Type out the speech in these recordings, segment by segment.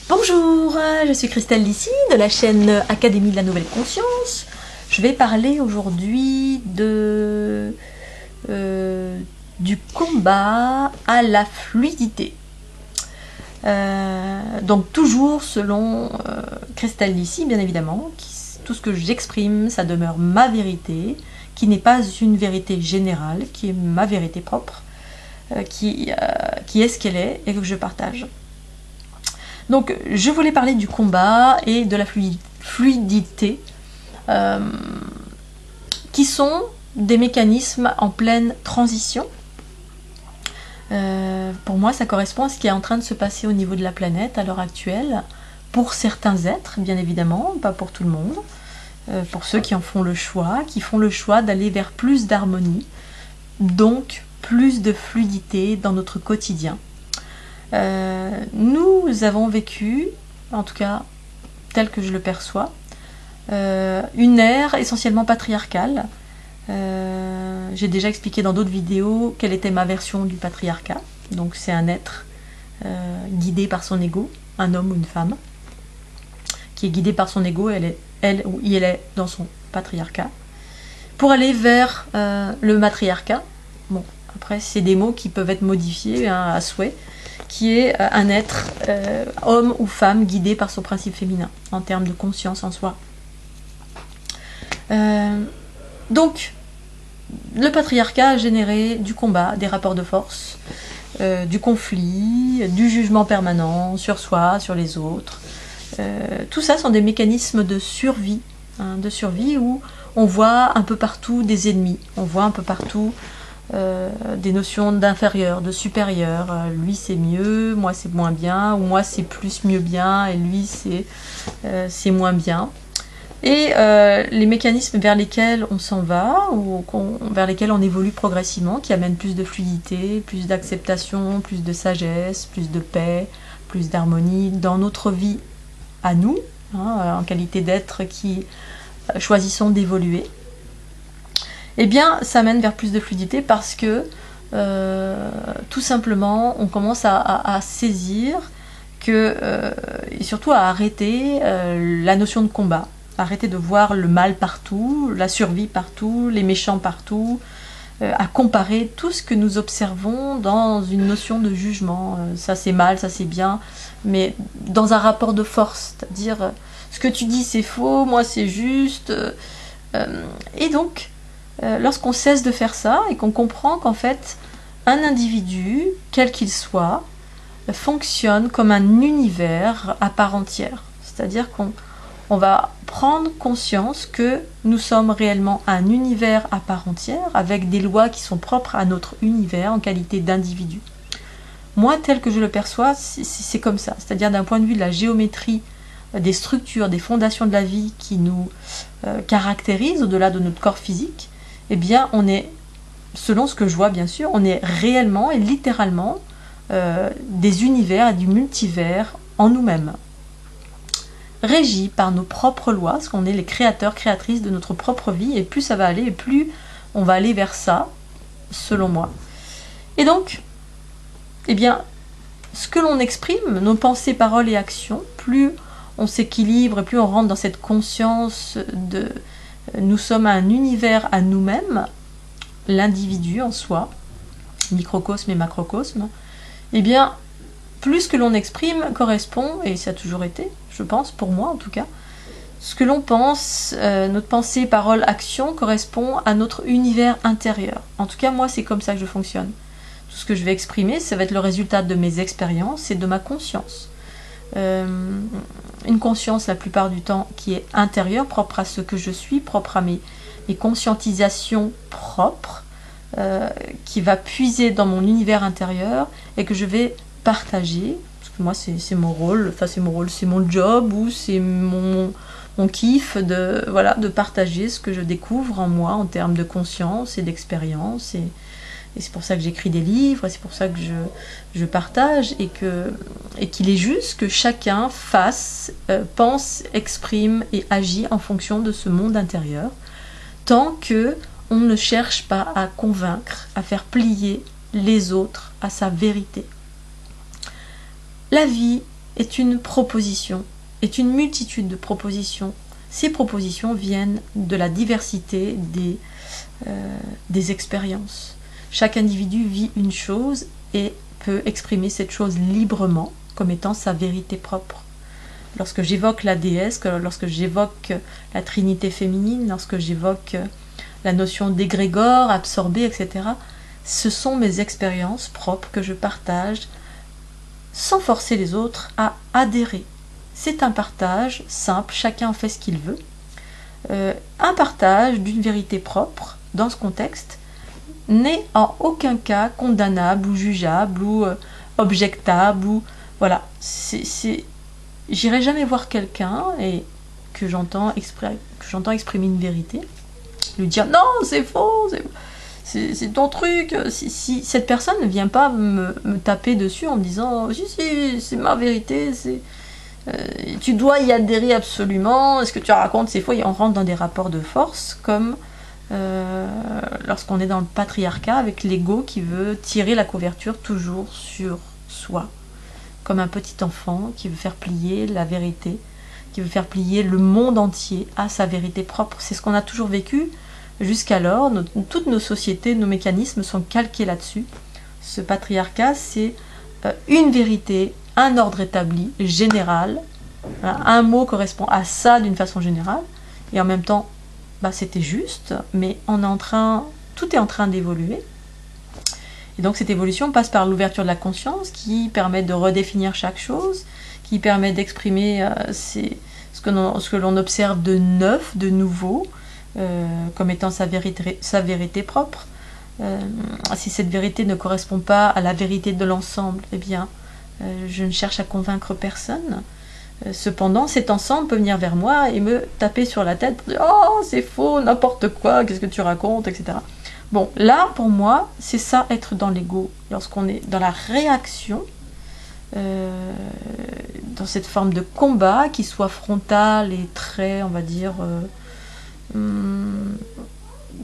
Bonjour, je suis Christelle Lissy de la chaîne Académie de la Nouvelle Conscience. Je vais parler aujourd'hui du combat à la fluidité. Donc toujours selon Christelle Lissy, bien évidemment, tout ce que j'exprime, ça demeure ma vérité, qui n'est pas une vérité générale, qui est ma vérité propre, qui est ce qu'elle est et que je partage. Donc je voulais parler du combat et de la fluidité qui sont des mécanismes en pleine transition. Pour moi ça correspond à ce qui est en train de se passer au niveau de la planète à l'heure actuelle, pour certains êtres bien évidemment, pas pour tout le monde, pour ceux qui en font le choix, qui font le choix d'aller vers plus d'harmonie, donc plus de fluidité dans notre quotidien. Nous avons vécu, en tout cas tel que je le perçois, une ère essentiellement patriarcale. J'ai déjà expliqué dans d'autres vidéos quelle était ma version du patriarcat. Donc c'est un être guidé par son ego, un homme ou une femme, qui est guidé par son ego, elle ou il est dans son patriarcat, pour aller vers le matriarcat. Bon, après c'est des mots qui peuvent être modifiés à souhait, qui est un être homme ou femme guidé par son principe féminin en termes de conscience en soi. Donc le patriarcat a généré du combat, des rapports de force, du conflit, du jugement permanent sur soi, sur les autres. Tout ça sont des mécanismes de survie, où on voit un peu partout des ennemis, on voit un peu partout des notions d'inférieur, de supérieur. Lui c'est mieux, moi c'est moins bien, ou moi c'est plus mieux bien, et lui c'est moins bien. Et les mécanismes vers lesquels on s'en va, ou vers lesquels on évolue progressivement, qui amènent plus de fluidité, plus d'acceptation, plus de sagesse, plus de paix, plus d'harmonie dans notre vie à nous, en qualité d'être qui choisissons d'évoluer. Eh bien, ça mène vers plus de fluidité parce que, tout simplement, on commence à saisir et surtout à arrêter la notion de combat. Arrêter de voir le mal partout, la survie partout, les méchants partout, à comparer tout ce que nous observons dans une notion de jugement. Ça c'est mal, ça c'est bien, mais dans un rapport de force, c'est-à-dire ce que tu dis c'est faux, moi c'est juste. Et donc, lorsqu'on cesse de faire ça et qu'on comprend qu'en fait, un individu, quel qu'il soit, fonctionne comme un univers à part entière. C'est-à-dire qu'on va prendre conscience que nous sommes réellement un univers à part entière, avec des lois qui sont propres à notre univers en qualité d'individu. Moi, tel que je le perçois, c'est comme ça. C'est-à-dire d'un point de vue de la géométrie, des structures, des fondations de la vie qui nous caractérisent au-delà de notre corps physique, eh bien, on est, selon ce que je vois bien sûr, on est réellement et littéralement des univers et du multivers en nous-mêmes, régis par nos propres lois, parce qu'on est les créateurs, créatrices de notre propre vie, et plus ça va aller, et plus on va aller vers ça, selon moi. Et donc, eh bien, ce que l'on exprime, nos pensées, paroles et actions, plus on s'équilibre et plus on rentre dans cette conscience de nous sommes un univers à nous-mêmes, l'individu en soi, microcosme et macrocosme, eh bien, plus que l'on exprime correspond, et ça a toujours été, je pense, pour moi en tout cas, ce que l'on pense, notre pensée, parole, action correspond à notre univers intérieur. En tout cas, moi, c'est comme ça que je fonctionne. Tout ce que je vais exprimer, ça va être le résultat de mes expériences et de ma conscience. Une conscience la plupart du temps qui est intérieure, propre à ce que je suis, propre à mes conscientisations propres, qui va puiser dans mon univers intérieur et que je vais partager, parce que moi c'est mon rôle, c'est mon job, ou c'est mon kiff de partager ce que je découvre en moi en termes de conscience et d'expérience, et c'est pour ça que j'écris des livres, et c'est pour ça que je partage, et qu'il est juste que chacun fasse, pense, exprime et agit en fonction de ce monde intérieur, tant que on ne cherche pas à convaincre, à faire plier les autres à sa vérité. La vie est une proposition, est une multitude de propositions. Ces propositions viennent de la diversité des expériences. Chaque individu vit une chose et peut exprimer cette chose librement comme étant sa vérité propre. Lorsque j'évoque la déesse, lorsque j'évoque la trinité féminine, lorsque j'évoque la notion d'égrégore, absorbé, etc., ce sont mes expériences propres que je partage sans forcer les autres à adhérer. C'est un partage simple, chacun en fait ce qu'il veut. Un partage d'une vérité propre dans ce contexte n'est en aucun cas condamnable ou jugeable ou objectable ou voilà. J'irai jamais voir quelqu'un et que j'entends exprimer une vérité, lui dire non c'est faux, c'est ton truc. Si cette personne ne vient pas me taper dessus en me disant si c'est ma vérité, tu dois y adhérer absolument, ce que tu racontes c'est faux, et on rentre dans des rapports de force comme lorsqu'on est dans le patriarcat avec l'ego qui veut tirer la couverture toujours sur soi, comme un petit enfant qui veut faire plier la vérité, qui veut faire plier le monde entier à sa vérité propre. C'est ce qu'on a toujours vécu jusqu'alors. Toutes nos sociétés, nos mécanismes sont calqués là-dessus. Ce patriarcat, c'est une vérité, un ordre établi, général. Un mot correspond à ça d'une façon générale. Et en même temps, c'était juste, mais tout est en train d'évoluer. Et donc cette évolution passe par l'ouverture de la conscience qui permet de redéfinir chaque chose, qui permet d'exprimer ce que l'on observe de neuf, de nouveau, comme étant sa vérité propre. Si cette vérité ne correspond pas à la vérité de l'ensemble, eh bien, je ne cherche à convaincre personne. Cependant, cet ensemble peut venir vers moi et me taper sur la tête pour dire « Oh, c'est faux, n'importe quoi, qu'est-ce que tu racontes, etc. » Bon, là, pour moi, c'est ça, être dans l'ego. Lorsqu'on est dans la réaction, dans cette forme de combat, qui soit frontal et très, on va dire,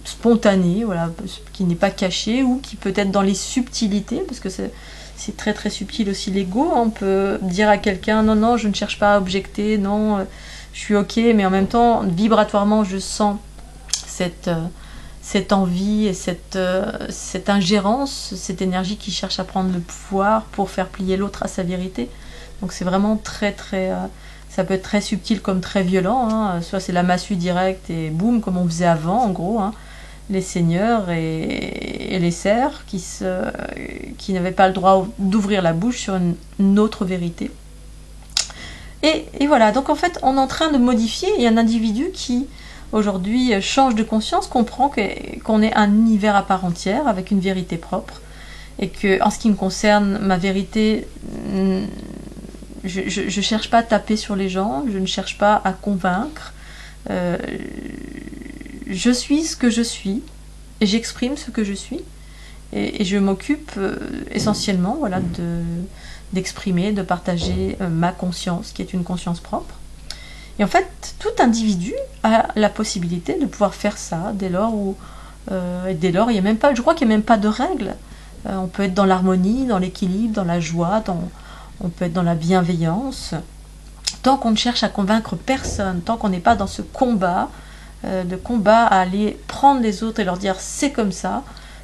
spontané, voilà, qui n'est pas caché, ou qui peut être dans les subtilités, parce que c'est très très subtil aussi l'ego. On peut dire à quelqu'un non non je ne cherche pas à objecter, non je suis ok, mais en même temps vibratoirement je sens cette envie et cette ingérence, cette énergie qui cherche à prendre le pouvoir pour faire plier l'autre à sa vérité. Donc c'est vraiment très très ça peut être très subtil comme très violent, hein. Soit c'est la massue directe et boum comme on faisait avant en gros, hein. Les seigneurs et les serfs qui n'avaient pas le droit d'ouvrir la bouche sur une autre vérité. Et voilà, donc en fait on est en train de modifier, et un individu qui aujourd'hui change de conscience comprend qu'on est un univers à part entière avec une vérité propre, et que en ce qui me concerne, ma vérité, je ne cherche pas à taper sur les gens, je ne cherche pas à convaincre. Je suis ce que je suis, et j'exprime ce que je suis, et je m'occupe essentiellement voilà, d'exprimer, de partager ma conscience, qui est une conscience propre. Et en fait, tout individu a la possibilité de pouvoir faire ça, dès lors où, il y a même pas, je crois qu'il n'y a même pas de règles. On peut être dans l'harmonie, dans l'équilibre, dans la joie, on peut être dans la bienveillance, tant qu'on ne cherche à convaincre personne, tant qu'on n'est pas dans ce combat, à aller prendre les autres et leur dire c'est comme ça,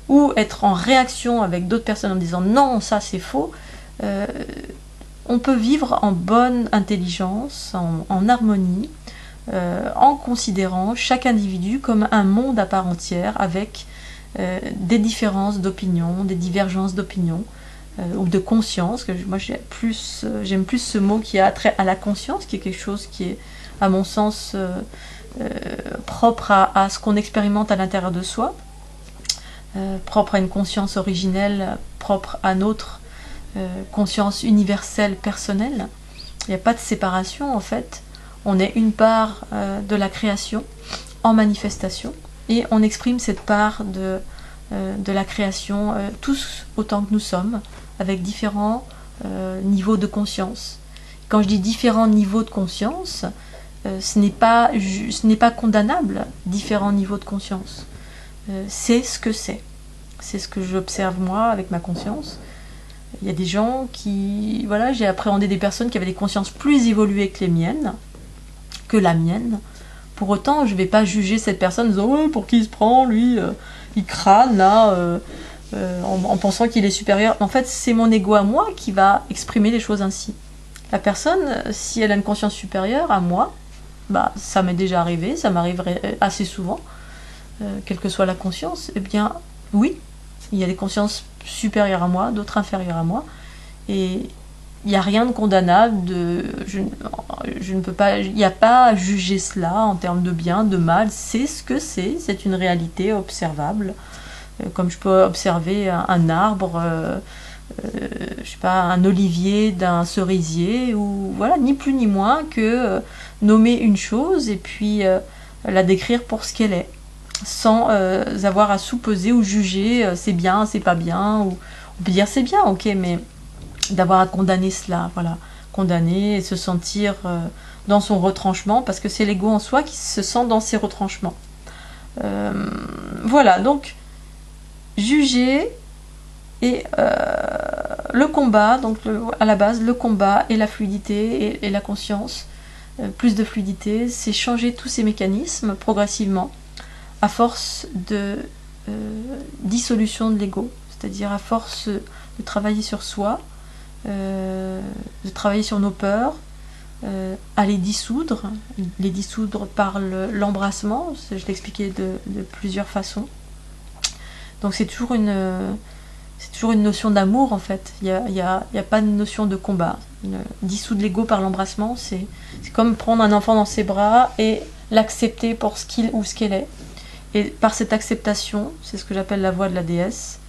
ou être en réaction avec d'autres personnes en disant non ça c'est faux. On peut vivre en bonne intelligence, en harmonie, en considérant chaque individu comme un monde à part entière avec des différences d'opinion, des divergences d'opinion ou de conscience. Moi j'aime plus ce mot qui a trait à la conscience, qui est quelque chose qui est à mon sens propre à ce qu'on expérimente à l'intérieur de soi, propre à une conscience originelle, propre à notre conscience universelle, personnelle. Il n'y a pas de séparation en fait. On est une part de la création en manifestation, et on exprime cette part de la création tous autant que nous sommes, avec différents niveaux de conscience. Quand je dis différents niveaux de conscience, ce n'est pas condamnable, différents niveaux de conscience. C'est ce que c'est. C'est ce que j'observe moi avec ma conscience. Il y a des gens qui... Voilà, j'ai appréhendé des personnes qui avaient des consciences plus évoluées que les miennes, que la mienne. Pour autant, je ne vais pas juger cette personne en disant « Ouais, pour qui il se prend, lui il crâne, là en pensant qu'il est supérieur. » En fait, c'est mon ego à moi qui va exprimer les choses ainsi. La personne, si elle a une conscience supérieure à moi, bah, ça m'est déjà arrivé, ça m'arriverait assez souvent, quelle que soit la conscience, eh bien, oui, il y a des consciences supérieures à moi, d'autres inférieures à moi, et il n'y a rien de condamnable, je ne peux pas, il n'y a pas à juger cela en termes de bien, de mal, c'est ce que c'est une réalité observable, comme je peux observer un arbre, je sais pas, un olivier d'un cerisier, ou voilà, ni plus ni moins que nommer une chose et puis la décrire pour ce qu'elle est, sans avoir à sous-peser ou juger c'est bien, c'est pas bien, ou on peut dire c'est bien, ok, mais d'avoir à condamner cela, voilà, condamner et se sentir dans son retranchement, parce que c'est l'ego en soi qui se sent dans ses retranchements. Voilà, donc juger et le combat, donc à la base, le combat et la fluidité et la conscience, plus de fluidité, c'est changer tous ces mécanismes progressivement, à force de dissolution de l'ego, c'est-à-dire à force de travailler sur soi, de travailler sur nos peurs, à les dissoudre par l'embrassement, je l'ai expliqué de plusieurs façons. Donc c'est toujours une notion d'amour en fait, il n'y a pas de notion de combat. Dissoudre l'ego par l'embrassement, c'est comme prendre un enfant dans ses bras et l'accepter pour ce qu'il ou ce qu'elle est. Et par cette acceptation, c'est ce que j'appelle la voie de la déesse,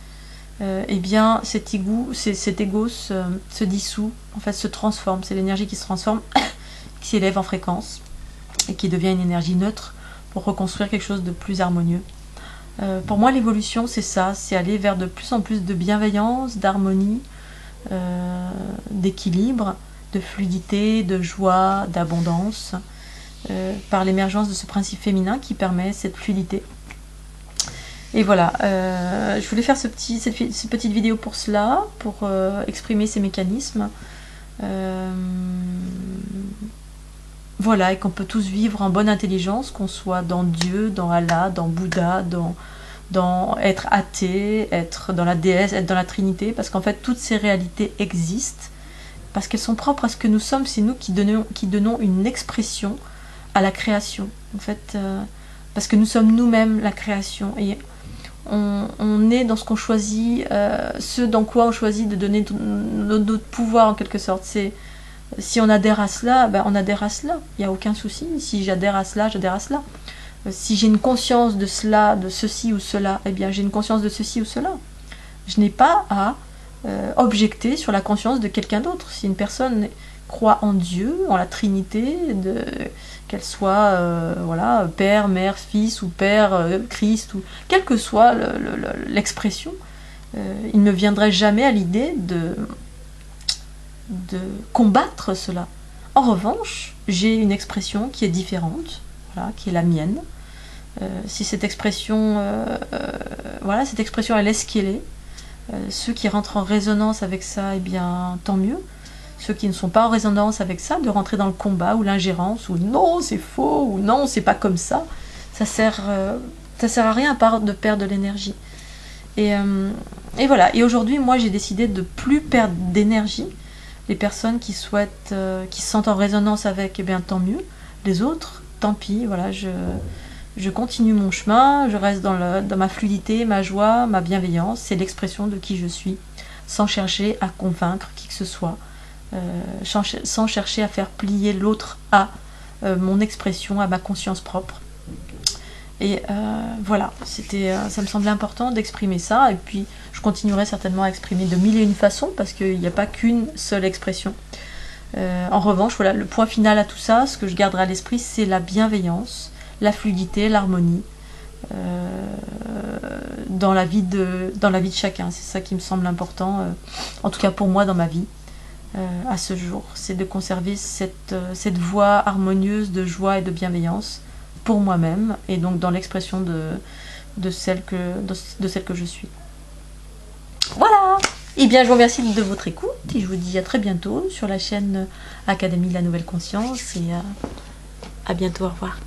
eh bien cet ego se dissout, en fait se transforme, c'est l'énergie qui se transforme, qui s'élève en fréquence et qui devient une énergie neutre pour reconstruire quelque chose de plus harmonieux. Pour moi, l'évolution, c'est ça, c'est aller vers de plus en plus de bienveillance, d'harmonie, d'équilibre, de fluidité, de joie, d'abondance, par l'émergence de ce principe féminin qui permet cette fluidité. Et voilà, je voulais faire cette petite vidéo pour cela, pour exprimer ces mécanismes. Voilà, et qu'on peut tous vivre en bonne intelligence, qu'on soit dans Dieu, dans Allah, dans Bouddha, dans être athée, être dans la déesse, être dans la Trinité, parce qu'en fait toutes ces réalités existent, parce qu'elles sont propres à ce que nous sommes, c'est nous qui donnons une expression à la création, en fait, parce que nous sommes nous-mêmes la création, et on est dans ce qu'on choisit, ce dans quoi on choisit de donner notre pouvoir en quelque sorte. C'est si on adhère à cela, ben on adhère à cela, il n'y a aucun souci. Si j'adhère à cela, j'adhère à cela. Si j'ai une conscience de cela, de ceci ou cela, eh bien j'ai une conscience de ceci ou cela. Je n'ai pas à objecter sur la conscience de quelqu'un d'autre. Si une personne croit en Dieu, en la Trinité, qu'elle soit voilà, Père, Mère, Fils ou Père, Christ, ou quelle que soit l'expression, il ne me viendrait jamais à l'idée de combattre cela. En revanche, j'ai une expression qui est différente, voilà, qui est la mienne. Si cette expression, voilà, cette expression elle est ce qu'elle est, ceux qui rentrent en résonance avec ça, eh bien tant mieux. Ceux qui ne sont pas en résonance avec ça, de rentrer dans le combat ou l'ingérence, ou non c'est faux, ou non c'est pas comme ça, ça sert à rien à part de perdre de l'énergie. Et voilà. Et aujourd'hui, moi j'ai décidé de plus perdre d'énergie. Les personnes qui souhaitent, qui se sentent en résonance avec, eh bien tant mieux. Les autres, tant pis. Voilà, je continue mon chemin, je reste dans ma fluidité, ma joie, ma bienveillance. C'est l'expression de qui je suis, sans chercher à convaincre qui que ce soit, sans chercher à faire plier l'autre à mon expression, à ma conscience propre. Et voilà, ça me semblait important d'exprimer ça, et puis je continuerai certainement à exprimer de mille et une façons, parce qu'il n'y a pas qu'une seule expression. En revanche, voilà, le point final à tout ça, ce que je garderai à l'esprit, c'est la bienveillance, la fluidité, l'harmonie, dans la vie de chacun. C'est ça qui me semble important, en tout cas pour moi dans ma vie, à ce jour. C'est de conserver cette voie harmonieuse de joie et de bienveillance, pour moi-même, et donc dans l'expression de celle que je suis. Voilà, Eh bien, je vous remercie de votre écoute et je vous dis à très bientôt sur la chaîne Académie de la Nouvelle Conscience et à bientôt, au revoir.